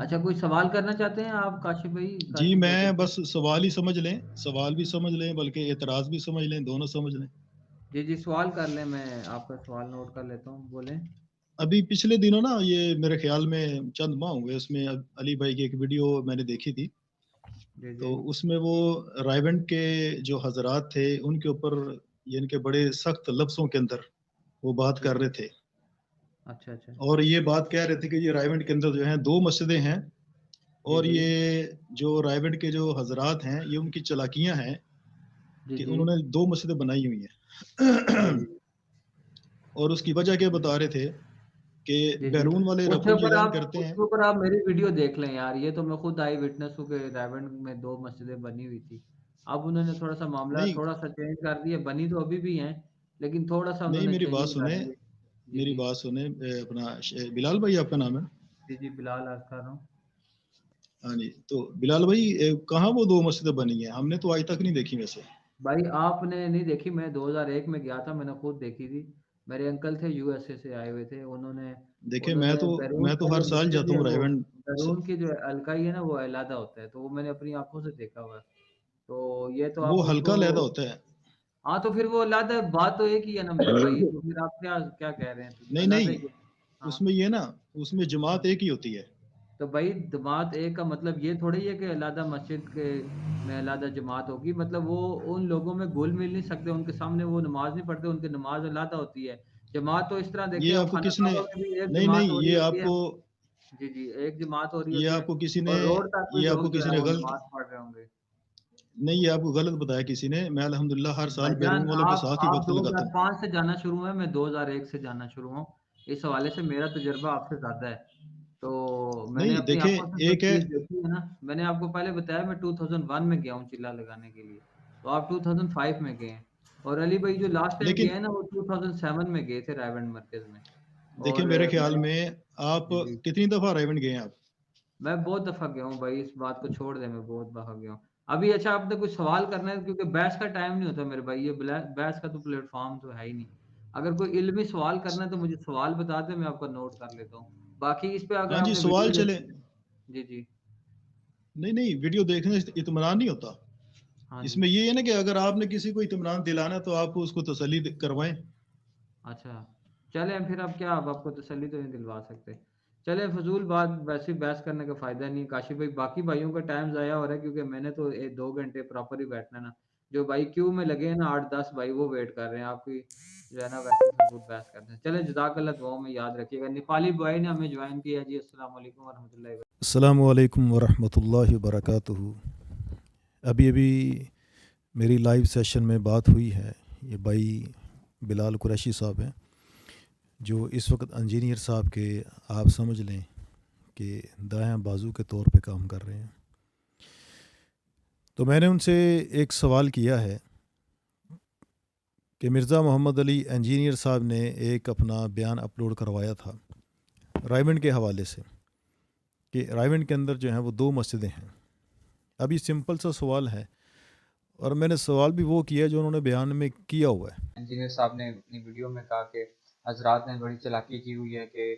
اچھا کوئی سوال کرنا چاہتے ہیں آپ کاشف بھائی؟ جی کاشف میں بھائی بس سوال ہی سمجھ لیں، سوال بھی سمجھ لیں بلکہ اعتراض بھی سمجھ لیں، دونوں سمجھ لیں۔ جی جی سوال کر لیں، میں آپ کا سوال نوٹ کر لیتا ہوں، بولیں۔ ابھی پچھلے دنوں نا یہ میرے خیال میں چند ماہ ہوئے، اس میں علی بھائی کی ایک ویڈیو میں نے دیکھی تھی، جی تو جی اس میں وہ رائیونڈ کے جو حضرات تھے ان کے اوپر یعنی کہ بڑے سخت لفظوں کے اندر وہ بات جی کر جی رہے تھے، اچھا اچھا اور یہ بات کہہ رہے تھے کہ یہ رائیونڈ کے اندر جو ہیں 2 مسجدیں ہیں، جی اور جی یہ جو رائیونڈ کے جو حضرات ہیں یہ ان کی چلاکیاں ہیں جی کہ جی انہوں نے 2 مسجدیں بنائی ہوئی ہیں۔ جی جی اور اس کی وجہ کیا بتا رہے تھے کہ جی جی بیرون والے اس کے رفع اوپر الیدین آپ کرتے اس ہیں۔ کے اوپر آپ میری ویڈیو دیکھ لیں یار، یہ تو میں خود آئی وٹنس ہوں کہ ریونڈ میں 2 مسجدیں بنی ہوئی تھی۔ اب انہوں نے تھوڑا سا معاملہ نہیں تھوڑا سا چینج کر دیا، بنی تو ابھی بھی ہیں لیکن تھوڑا سا انہوں نہیں نے میری بات چینج کر سنیں، دیے۔ جی میری جی بات سنیں، اپنا بلال بھائی آپ کا نام ہے؟ جی جی بلال عرض کر رہا ہوں۔ ہاں جی، تو بلال بھائی کہاں وہ 2 مسجدیں بنی ہیں؟ ہم نے تو آج تک نہیں دیکھی ویسے۔ بھائی آپ نے نہیں دیکھی، میں 2001 میں گیا تھا، میں نے خود دیکھی تھی۔ میرے انکل تھے یو ایس اے سے آئے ہوئے تھے، انہوں نے دیکھیں انہوں نے بیرون میں تو کا ہر جو سال مسجد جاتا ہے ہوں وہ رائیونڈ بیرون کی جو الکائی ہے نا وہ علیحدہ ہوتا ہے، تو وہ میں نے اپنی آنکھوں سے دیکھا ہوا ہے۔ تو یہ تو وہ آپ اس کو، ہلکا علیحدہ ہوتا ہے۔ ہاں تو پھر وہ علیحدہ بات تو ایک ہی ہے نا میرے بھائی، تو پھر آپ کیا کیا کہہ رہے ہیں پھر نہیں علیحدہ نہیں، ہی ہے۔ ہاں اس میں یہ نا، اس میں جماعت ایک ہی ہوتی ہے۔ تو بھائی جماعت ایک کا مطلب یہ تھوڑی ہے کہ علیحدہ مسجد کے میں علیحدہ جماعت ہوگی، مطلب وہ ان لوگوں میں گھل مل نہیں سکتے، ان کے سامنے وہ نماز نہیں پڑھتے، ان کی نماز علیحدہ ہوتی ہے۔ جماعت تو اس طرح دیکھیں یہ اب آپ کو خانہ کس نے، کعبہ میں بھی ایک نہیں جماعت نہیں، ہو رہی یہ ہوتی آپ ہے۔ کو، جی جی ایک جماعت ہو رہی یہ ہوتی ہے آپ کو کسی نے، اور روڈ تک بھی یہ آپ کو لوگ جو کسی ہے نے وہ غلط، نماز پڑھ رہے ہوں گے۔ نہیں یہ آپ کو غلط بتایا کسی نے، میں الحمدللہ ہر سال بھائی جان بیرون والوں کے آپ ساتھ ہی آپ وقت دو لگاتا ہزار ہوں۔ پانچ سے جانا شروع ہوئے، میں 2001 سے جانا شروع ہوں، اس حوالے سے میرا تجربہ آپ سے زیادہ ہے۔ تو میں نے نہیں اپنی دیکھیں آنکھوں سے جو ایک ہے، چیز دیکھی ہے نا، میں نے آپ کو پہلے بتایا میں 2001 میں گیا ہوں چلا لگانے کے لیے، تو آپ 2005 میں گئے ہیں، اور علی بھائی جو لاسٹ ٹائم لیکن گئے ہیں نا وہ 2007 میں گئے تھے رائیونڈ مرکز میں۔ دیکھیں اور میرے خیال میں، میں آپ جی جی کتنی دفعہ رائیونڈ گئے ہیں آپ؟ میں بہت دفعہ گیا ہوں بھائی، اس بات کو چھوڑ دیں، میں بہت دفعہ گیا ہوں۔ ابھی اچھا آپ نے کچھ سوال کرنا ہے کیونکہ بحث کا ٹائم نہیں ہوتا میرے بھائی، یہ بحث کا تو پلیٹ فارم تو ہے ہی نہیں۔ اگر کوئی علمی سوال کرنا ہے تو مجھے سوال بتا دیں، میں آپ کا نوٹ کر لیتا ہوں، باقی اس پہ اگر ہاں آپ جی نے سوال ویڈیو چلے، دیکھی ہے۔ جی جی نہیں نہیں، ویڈیو دیکھنے سے اطمینان نہیں ہوتا، ہاں اس جی میں یہ ہے نا کہ اگر آپ نے کسی کو اطمینان دلانا تو آپ کو اس کو تسلی کروائیں۔ اچھا چلیں پھر، اب کیا اب آپ کو تسلی تو نہیں دلوا سکتے، چلیں فضول بات، ویسے بحث کرنے کا فائدہ نہیں کاشف بھائی، باقی بھائیوں کا ٹائم ضائع ہو رہا ہے کیونکہ میں نے تو 2 گھنٹے پراپر ہی بیٹھنا ہے نا، جو بھائی کیو میں لگے ہیں نا 8-10 بھائی وہ ویٹ کر رہے ہیں آپ کی جو ہے نا ویسے فضول بحث کرتے ہیں۔ چلیں جزاک اللہ، دعاؤں میں یاد رکھیے گا۔ نیپالی بھائی نے ہمیں جوائن کیا جی، السلام علیکم ورحمۃ اللہ وبرکاتہ۔ السلام علیکم ورحمۃ اللہ وبرکاتہ۔ ابھی میری لائیو سیشن میں بات ہوئی ہے، یہ بھائی بلال قریشی صاحب ہیں جو اس وقت انجینئر صاحب کے آپ سمجھ لیں کہ دایاں بازو کے طور پہ کام کر رہے ہیں۔ تو میں نے ان سے ایک سوال کیا ہے کہ مرزا محمد علی انجینئر صاحب نے ایک اپنا بیان اپلوڈ کروایا تھا رائیونڈ کے حوالے سے کہ رائیونڈ کے اندر جو ہیں وہ 2 مسجدیں ہیں۔ ابھی سمپل سا سوال ہے، اور میں نے سوال بھی وہ کیا جو انہوں نے بیان میں کیا ہوا ہے۔ انجینئر صاحب نے اپنی ویڈیو میں کہا کہ حضرات نے بڑی چالاکی کی ہوئی ہے کہ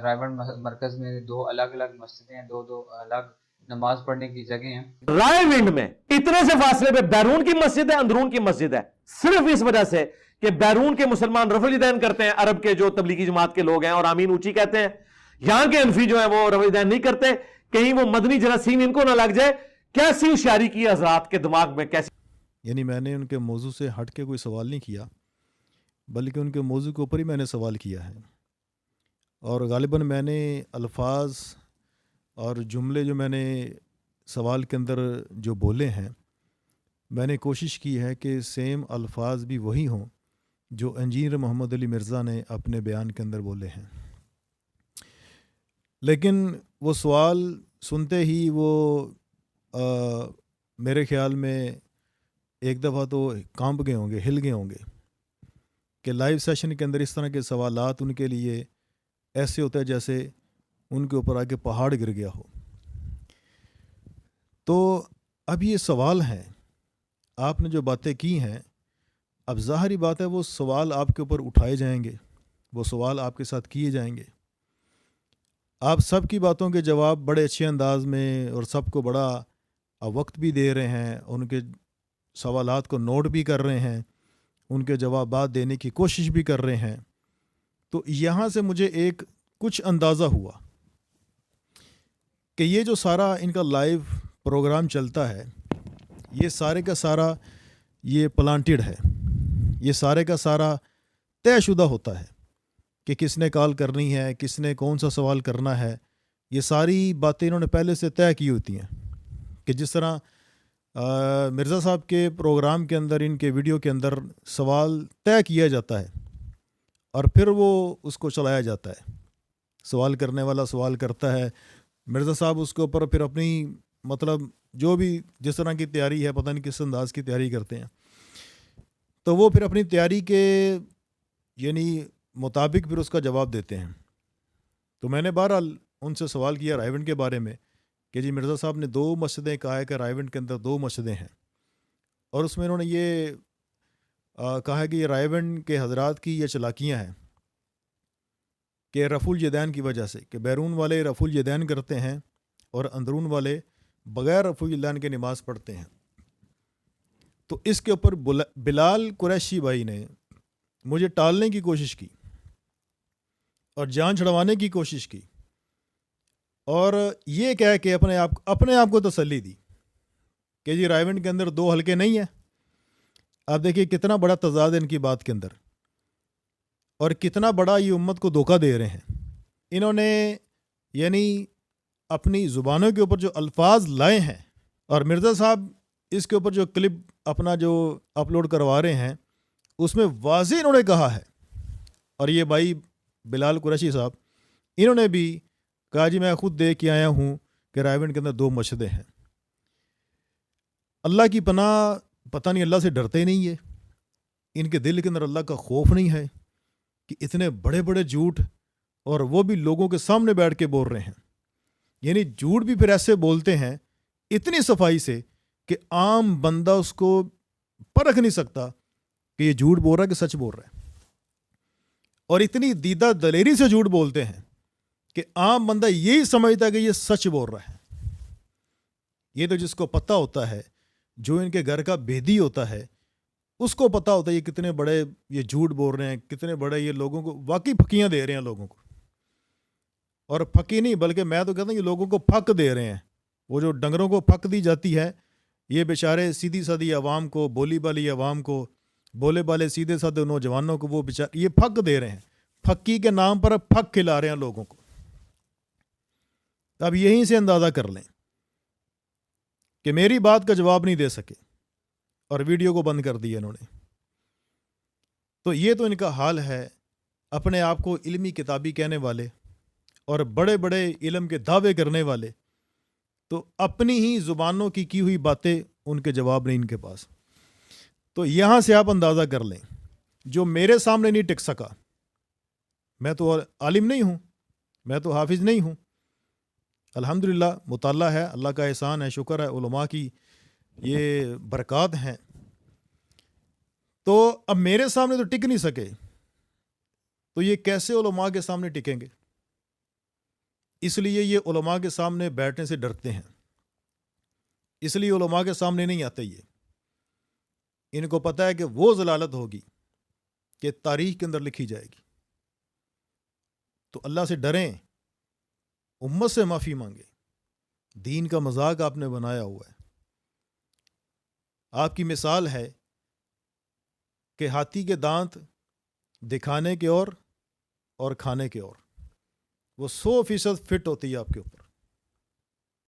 رائیونڈ مرکز میں 2 الگ الگ مسجدیں ہیں، 2 الگ نماز پڑھنے کی جگہیں ہیں۔ رائیونڈ میں اتنے سے فاصلے پہ بیرون کی مسجد ہے، اندرون کی مسجد ہے، صرف اس وجہ سے کہ بیرون کے مسلمان رفع الیدین کرتے ہیں، عرب کے جو تبلیغی جماعت کے لوگ ہیں اور آمین اونچی کہتے ہیں، یہاں کے انفی جو ہیں وہ رفع الیدین نہیں کرتے، کہیں وہ مدنی جراثیم ان کو نہ لگ جائے۔ کیسی ہوشیاری کی حضرات کے دماغ میں، کیسی، یعنی میں نے ان کے موضوع سے ہٹ کے کوئی سوال نہیں کیا، بلکہ ان کے موضوع کے اوپر ہی میں نے سوال کیا ہے، اور غالباً میں نے الفاظ اور جملے جو میں نے سوال کے اندر جو بولے ہیں، میں نے کوشش کی ہے کہ سیم الفاظ بھی وہی ہوں جو انجینئر محمد علی مرزا نے اپنے بیان کے اندر بولے ہیں۔ لیکن وہ سوال سنتے ہی وہ میرے خیال میں ایک دفعہ تو کانپ گئے ہوں گے، ہل گئے ہوں گے کہ لائیو سیشن کے اندر اس طرح کے سوالات ان کے لیے ایسے ہوتا ہے جیسے ان کے اوپر آگے پہاڑ گر گیا ہو۔ تو اب یہ سوال ہیں، آپ نے جو باتیں کی ہیں، اب ظاہری بات ہے وہ سوال آپ کے اوپر اٹھائے جائیں گے، وہ سوال آپ کے ساتھ کیے جائیں گے۔ آپ سب کی باتوں کے جواب بڑے اچھے انداز میں اور سب کو بڑا وقت بھی دے رہے ہیں، ان کے سوالات کو نوٹ بھی کر رہے ہیں، ان کے جوابات دینے کی کوشش بھی کر رہے ہیں. تو یہاں سے مجھے ایک کچھ اندازہ ہوا کہ یہ جو سارا ان کا لائیو پروگرام چلتا ہے، یہ سارے کا سارا یہ پلانٹڈ ہے، یہ سارے کا سارا طے شدہ ہوتا ہے کہ کس نے کال کرنی ہے، کس نے کون سا سوال کرنا ہے. یہ ساری باتیں انہوں نے پہلے سے طے کی ہوتی ہیں کہ جس طرح مرزا صاحب کے پروگرام کے اندر، ان کے ویڈیو کے اندر سوال طے کیا جاتا ہے اور پھر وہ اس کو چلایا جاتا ہے. سوال کرنے والا سوال کرتا ہے، مرزا صاحب اس کے اوپر پھر اپنی مطلب جو بھی جس طرح کی تیاری ہے، پتہ نہیں کس انداز کی تیاری کرتے ہیں، تو وہ پھر اپنی تیاری کے یعنی مطابق پھر اس کا جواب دیتے ہیں. تو میں نے بہرحال ان سے سوال کیا رائیونڈ کے بارے میں کہ جی مرزا صاحب نے 2 مسجدیں کہا ہے کہ رائیونڈ کے اندر 2 مسجدیں ہیں، اور اس میں انہوں نے یہ کہا ہے کہ یہ رائیونڈ کے حضرات کی یہ چلاکیاں ہیں کہ رفع الیدین کی وجہ سے، کہ بیرون والے رفع الیدین کرتے ہیں اور اندرون والے بغیر رفع الیدین کے نماز پڑھتے ہیں. تو اس کے اوپر بلال قریشی بھائی نے مجھے ٹالنے کی کوشش کی اور جان چھڑوانے کی کوشش کی، اور یہ کہہ کے اپنے آپ کو تسلی دی کہ جی رائیونڈ کے اندر 2 حلقے نہیں ہیں. آپ دیکھیے کتنا بڑا تضاد ہے ان کی بات کے اندر، اور کتنا بڑا یہ امت کو دھوکہ دے رہے ہیں. انہوں نے یعنی اپنی زبانوں کے اوپر جو الفاظ لائے ہیں، اور مرزا صاحب اس کے اوپر جو کلپ اپنا جو اپلوڈ کروا رہے ہیں اس میں واضح انہوں نے کہا ہے، اور یہ بھائی بلال قریشی صاحب انہوں نے بھی کہا جی میں خود دیکھ کے آیا ہوں کہ رائیونڈ کے اندر 2 مسجدیں ہیں. اللہ کی پناہ، پتہ نہیں اللہ سے ڈرتے نہیں ہے، ان کے دل کے اندر اللہ کا خوف نہیں ہے کہ اتنے بڑے بڑے جھوٹ، اور وہ بھی لوگوں کے سامنے بیٹھ کے بول رہے ہیں. یعنی جھوٹ بھی پھر ایسے بولتے ہیں اتنی صفائی سے کہ عام بندہ اس کو پرکھ نہیں سکتا کہ یہ جھوٹ بول رہا ہے کہ سچ بول رہا ہے، اور اتنی دیدہ دلیری سے جھوٹ بولتے ہیں کہ عام بندہ یہی سمجھتا ہے کہ یہ سچ بول رہا ہے. یہ تو جس کو پتہ ہوتا ہے، جو ان کے گھر کا بیدی ہوتا ہے، اس کو پتہ ہوتا ہے یہ کتنے بڑے یہ جھوٹ بول رہے ہیں، کتنے بڑے یہ لوگوں کو واقعی پھکیاں دے رہے ہیں لوگوں کو. اور پھکی نہیں بلکہ میں تو کہتا ہوں یہ لوگوں کو پھک دے رہے ہیں. وہ جو ڈنگروں کو پھک دی جاتی ہے، یہ بیچارے سیدھی سادھی عوام کو، بولی بالی عوام کو، بولے بالے سیدھے سادھے نوجوانوں کو وہ بیچارے یہ پھک دے رہے ہیں. پھکی کے نام پر پھک کھلا رہے ہیں لوگوں کو. اب یہیں سے اندازہ کر لیں کہ میری بات کا جواب نہیں دے سکے اور ویڈیو کو بند کر دیا انہوں نے. تو یہ تو ان کا حال ہے. اپنے آپ کو علمی کتابی کہنے والے اور بڑے بڑے علم کے دعوے کرنے والے، تو اپنی ہی زبانوں کی ہوئی باتیں ان کے جواب نہیں ان کے پاس. تو یہاں سے آپ اندازہ کر لیں جو میرے سامنے نہیں ٹک سکا. میں تو عالم نہیں ہوں، میں تو حافظ نہیں ہوں، الحمدللہ مطالعہ ہے، اللہ کا احسان ہے، شکر ہے، علماء کی یہ برکات ہیں. تو اب میرے سامنے تو ٹک نہیں سکے، تو یہ کیسے علماء کے سامنے ٹکیں گے؟ اس لیے یہ علماء کے سامنے بیٹھنے سے ڈرتے ہیں، اس لیے علماء کے سامنے نہیں آتے. یہ ان کو پتہ ہے کہ وہ ضلالت ہوگی کہ تاریخ کے اندر لکھی جائے گی. تو اللہ سے ڈریں، امت سے معافی مانگیں. دین کا مذاق آپ نے بنایا ہوا ہے. آپ کی مثال ہے کہ ہاتھی کے دانت دکھانے کے اور کھانے کے اور، وہ 100% فٹ ہوتی ہے آپ کے اوپر.